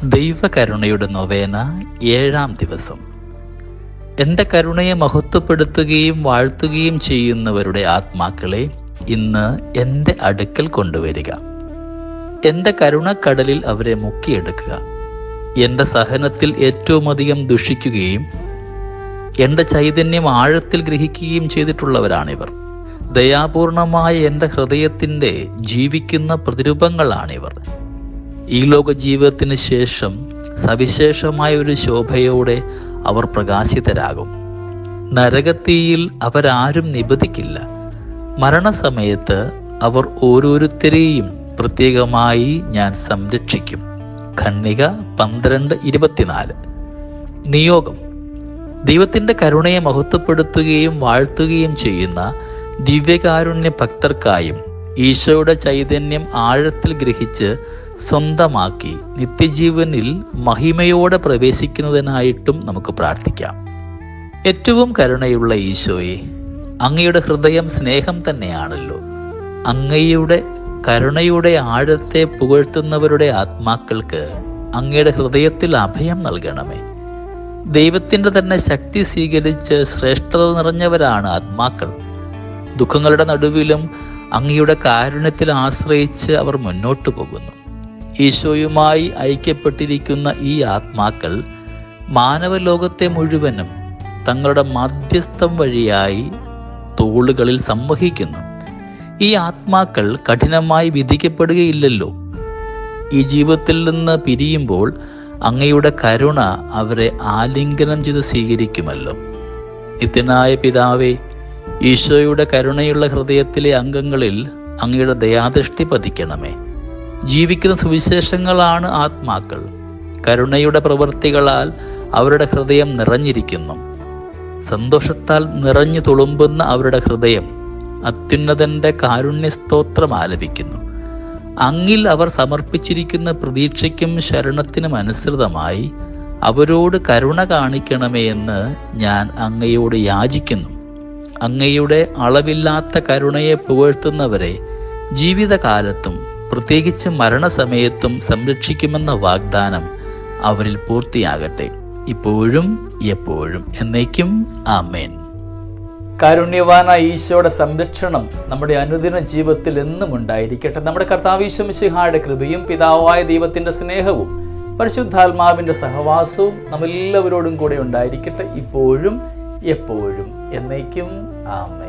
ദൈവകരുണയുടെ നൊവേന 7-ാം ദിവസം. എൻ്റെ കരുണയെ മഹത്വപ്പെടുത്തുകയും വാഴ്ത്തുകയും ചെയ്യുന്നവരുടെ ആത്മാക്കളെ ഇന്ന് എൻ്റെ അടുക്കൽ കൊണ്ടുവരിക. എൻ്റെ കരുണക്കടലിൽ അവരെ മുക്കിയെടുക്കുക. എൻ്റെ സഹനത്തിൽ ഏറ്റവുമധികം ദുഷിക്കുകയും എൻ്റെ ചൈതന്യം ആഴത്തിൽ ഗ്രഹിക്കുകയും ചെയ്തിട്ടുള്ളവരാണിവർ. ദയാപൂർണമായ എൻ്റെ ഹൃദയത്തിൻ്റെ ജീവിക്കുന്ന പ്രതിരൂപങ്ങളാണിവർ. ഈ ലോക ജീവിതത്തിന് ശേഷം സവിശേഷമായ ഒരു ശോഭയോടെ അവർ പ്രകാശിതരാകും. നരകത്തീയിൽ അവരാരും നിബദിക്കില്ല. മരണസമയത്ത് അവർ ഓരോരുത്തരെയും പ്രത്യേകമായി ഞാൻ സംരക്ഷിക്കും. ഖണ്ഡിക 12:24. നിയോഗം: ദൈവത്തിൻ്റെ കരുണയെ മഹത്വപ്പെടുത്തുകയും വാഴ്ത്തുകയും ചെയ്യുന്ന ദിവ്യകാരുണ്യ ഭക്തർക്കായും ഈശോയുടെ ചൈതന്യം ആഴത്തിൽ ഗ്രഹിച്ച് സ്വന്തമാക്കി നിത്യജീവനിൽ മഹിമയോടെ പ്രവേശിക്കുന്നതിനായിട്ടും നമുക്ക് പ്രാർത്ഥിക്കാം. ഏറ്റവും കരുണയുള്ള ഈശോയെ, അങ്ങയുടെ ഹൃദയം സ്നേഹം തന്നെയാണല്ലോ. അങ്ങയുടെ കരുണയുടെ ആഴത്തെ പുകഴ്ത്തുന്നവരുടെ ആത്മാക്കൾക്ക് അങ്ങയുടെ ഹൃദയത്തിൽ അഭയം നൽകണമേ. ദൈവത്തിൻ്റെ തന്നെ ശക്തി സ്വീകരിച്ച് ശ്രേഷ്ഠത നിറഞ്ഞവരാണ് ആത്മാക്കൾ. ദുഃഖങ്ങളുടെ നടുവിലും അങ്ങയുടെ കാരുണ്യത്തിൽ ആശ്രയിച്ച് അവർ മുന്നോട്ടു പോകുന്നു. ഈശോയുമായി ഐക്യപ്പെട്ടിരിക്കുന്ന ഈ ആത്മാക്കൾ മാനവലോകത്തെ മുഴുവനും തങ്ങളുടെ മധ്യസ്ഥം വഴിയായി തോളുകളിൽ സംവഹിക്കുന്നു. ഈ ആത്മാക്കൾ കഠിനമായി വിധിക്കപ്പെടുകയില്ലല്ലോ. ഈ ജീവിതത്തിൽ നിന്ന് പിരിയുമ്പോൾ അങ്ങയുടെ കരുണ അവരെ ആലിംഗനം ചെയ്ത് സ്വീകരിക്കുമല്ലോ. നിത്യനായ പിതാവേ, ഈശോയുടെ കരുണയുള്ള ഹൃദയത്തിലെ അംഗങ്ങളിൽ അങ്ങയുടെ ദയാദൃഷ്ടി പതിക്കണമേ. ജീവിക്കുന്ന സുവിശേഷങ്ങളാണ് ആത്മാക്കൾ. കരുണയുടെ പ്രവൃത്തികളാൽ അവരുടെ ഹൃദയം നിറഞ്ഞിരിക്കുന്നു. സന്തോഷത്താൽ നിറഞ്ഞു തുളുമ്പുന്ന അവരുടെ ഹൃദയം അത്യുന്നതന്റെ കാരുണ്യസ്തോത്രം ആലപിക്കുന്നു. അങ്ങിൽ അവർ സമർപ്പിച്ചിരിക്കുന്ന പ്രതീക്ഷയ്ക്കും ശരണത്തിനും അനുസൃതമായി അവരോട് കരുണ കാണിക്കണമേ എന്ന് ഞാൻ അങ്ങയോട് യാചിക്കുന്നു. അങ്ങയുടെ അളവില്ലാത്ത കരുണയെ പുകഴ്ത്തുന്നവരെ ജീവിതകാലത്തും പ്രത്യേകിച്ച് മരണസമയത്തും സംരക്ഷിക്കുമെന്ന വാഗ്ദാനം അവരിൽ പൂർത്തിയാകട്ടെ, ഇപ്പോഴും എപ്പോഴും എന്നേക്കും. ആമേൻ. കാരുണ്യവാനായ ഈശോയുടെ സംരക്ഷണം നമ്മുടെ അനുദിന ജീവിതത്തിൽ എന്നും ഉണ്ടായിരിക്കട്ടെ. നമ്മുടെ കർത്താവ് ഈശോ മിശിഹായുടെ കൃപയും പിതാവായ ദൈവത്തിൻ്റെ സ്നേഹവും പരിശുദ്ധാത്മാവിൻ്റെ സഹവാസവും നമ്മെല്ലാവരോടും കൂടെ ഉണ്ടായിരിക്കട്ടെ, ഇപ്പോഴും എപ്പോഴും എന്നേക്കും. ആമേൻ.